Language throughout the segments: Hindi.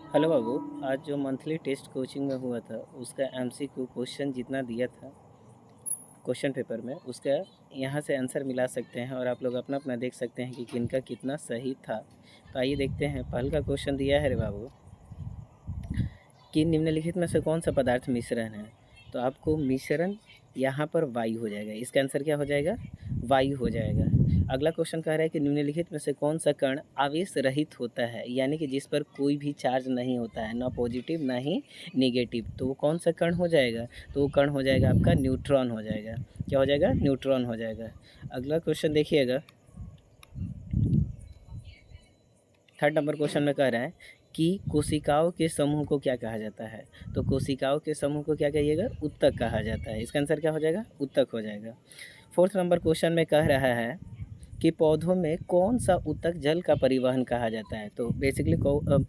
हेलो बाबू। आज जो मंथली टेस्ट कोचिंग में हुआ था उसका एमसीक्यू क्वेश्चन जितना दिया था क्वेश्चन पेपर में उसका यहाँ से आंसर मिला सकते हैं और आप लोग अपना अपना देख सकते हैं कि किनका कितना सही था। तो आइए देखते हैं। पहल का क्वेश्चन दिया है रे बाबू कि निम्नलिखित में से कौन सा पदार्थ मिश्रण है। तो आपको मिश्रण यहाँ पर वायु हो जाएगा। इसका आंसर क्या हो जाएगा? वायु हो जाएगा। अगला क्वेश्चन कह रहा है कि निम्नलिखित में से कौन सा कण आवेश रहित होता है, यानी कि जिस पर कोई भी चार्ज नहीं होता है, ना पॉजिटिव ना ही निगेटिव। तो वो कौन सा कण हो जाएगा? तो वो कण हो जाएगा आपका न्यूट्रॉन हो जाएगा। क्या हो जाएगा? न्यूट्रॉन हो जाएगा। अगला क्वेश्चन देखिएगा। थर्ड नंबर क्वेश्चन में कह रहा है कि कोशिकाओं के समूह को क्या कहा जाता है। तो कोशिकाओं के समूह को क्या कहिएगा? ऊतक कहा जाता है। इसका आंसर क्या हो जाएगा? ऊतक हो जाएगा। फोर्थ नंबर क्वेश्चन में कह रहा है कि पौधों में कौन सा ऊतक जल का परिवहन कहा जाता है। तो बेसिकली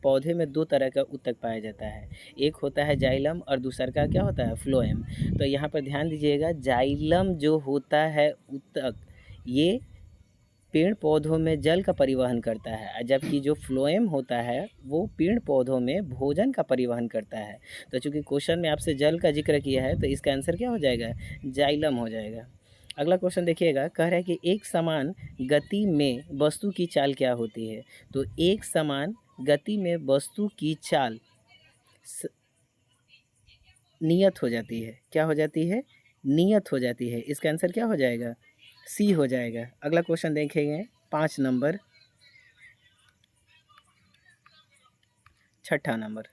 पौधे में दो तरह का ऊतक पाया जाता है। एक होता है जाइलम और दूसरा का क्या होता है? फ्लोएम। तो यहाँ पर ध्यान दीजिएगा, जाइलम जो होता है ऊतक, ये पेड़ पौधों में जल का परिवहन करता है, जबकि जो फ्लोएम होता है वो पेड़ पौधों में भोजन का परिवहन करता है। तो चूंकि क्वेश्चन में आपसे जल का जिक्र किया है तो इसका आंसर क्या हो जाएगा? जाइलम हो जाएगा। अगला क्वेश्चन देखिएगा। कह रहा है कि एक समान गति में वस्तु की चाल क्या होती है। तो एक समान गति में वस्तु की चाल नियत हो जाती है। क्या हो जाती है? नियत हो जाती है। इसका आंसर क्या हो जाएगा? सी हो जाएगा। अगला क्वेश्चन देखेंगे 5 नंबर, छठा नंबर।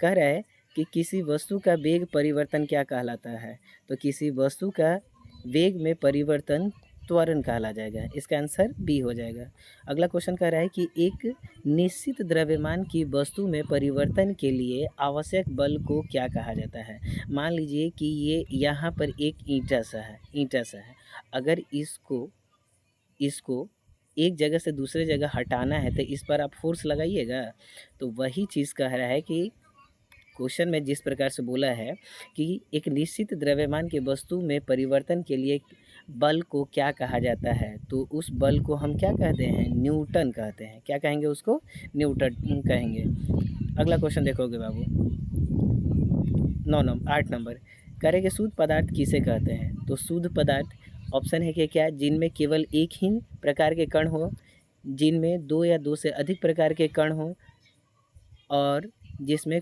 कह रहा है कि किसी वस्तु का वेग परिवर्तन क्या कहलाता है। तो किसी वस्तु का वेग में परिवर्तन त्वरण कहला जाएगा। इसका आंसर बी हो जाएगा। अगला क्वेश्चन कह रहा है कि एक निश्चित द्रव्यमान की वस्तु में परिवर्तन के लिए आवश्यक बल को क्या कहा जाता है। मान लीजिए कि ये यहाँ पर एक ईंटा सा है। अगर इसको इसको एक जगह से दूसरे जगह हटाना है तो इस पर आप फोर्स लगाइएगा। तो वही चीज़ कह रहा है कि क्वेश्चन में जिस प्रकार से बोला है कि एक निश्चित द्रव्यमान की वस्तु में परिवर्तन के लिए बल को क्या कहा जाता है। तो उस बल को हम क्या कहते हैं? न्यूटन कहते हैं। क्या कहेंगे उसको? न्यूटन कहेंगे। अगला क्वेश्चन देखोगे बाबू, 8 नंबर। करें कि शुद्ध पदार्थ किसे कहते हैं। तो शुद्ध पदार्थ ऑप्शन है कि क्या? जिनमें केवल एक ही प्रकार के कण हो, जिनमें दो या दो से अधिक प्रकार के कण हो, और जिसमें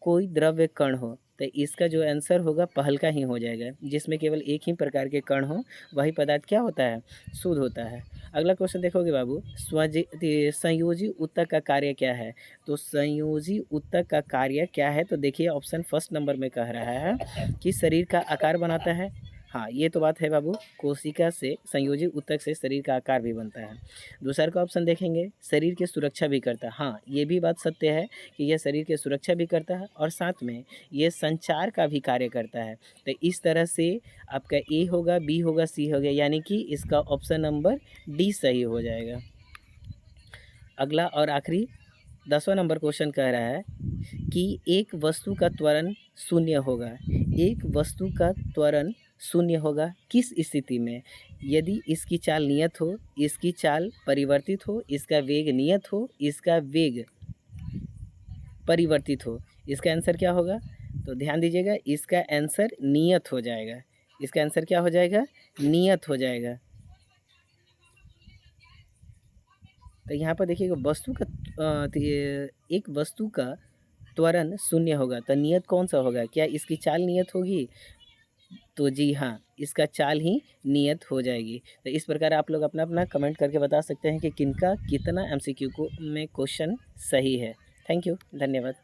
कोई द्रव्य कण हो। तो इसका जो आंसर होगा पहल का ही हो जाएगा। जिसमें केवल एक ही प्रकार के कण हो वही पदार्थ क्या होता है? शुद्ध होता है। अगला क्वेश्चन देखोगे बाबू, संयोजी ऊतक का कार्य क्या है। तो संयोजी ऊतक का कार्य क्या है? तो देखिए ऑप्शन फर्स्ट नंबर में कह रहा है कि शरीर का आकार बनाता है। हाँ, ये तो बात है बाबू। कोशिका से, संयोजी ऊतक से शरीर का आकार भी बनता है। दूसरा का ऑप्शन देखेंगे, शरीर की सुरक्षा भी करता है। हाँ, ये भी बात सत्य है कि यह शरीर की सुरक्षा भी करता है और साथ में ये संचार का भी कार्य करता है। तो इस तरह से आपका ए होगा, बी होगा, सी हो गया, यानी कि इसका ऑप्शन नंबर डी सही हो जाएगा। अगला और आखिरी 10वां नंबर क्वेश्चन कह रहा है कि एक वस्तु का त्वरण शून्य होगा। एक वस्तु का त्वरण शून्य होगा किस स्थिति में? यदि इसकी चाल नियत हो, इसकी चाल परिवर्तित हो, इसका वेग नियत हो, इसका वेग परिवर्तित हो। इसका आंसर क्या होगा? तो ध्यान दीजिएगा, इसका आंसर नियत हो जाएगा। इसका आंसर क्या हो जाएगा? नियत हो जाएगा। तो यहाँ पर देखिएगा वस्तु का एक वस्तु का त्वरण शून्य होगा तो नियत कौन सा होगा? क्या इसकी चाल नियत होगी? तो जी हाँ, इसका चाल ही नियत हो जाएगी। तो इस प्रकार आप लोग अपना अपना कमेंट करके बता सकते हैं कि किनका कितना एमसीक्यू को में क्वेश्चन सही है। थैंक यू, धन्यवाद।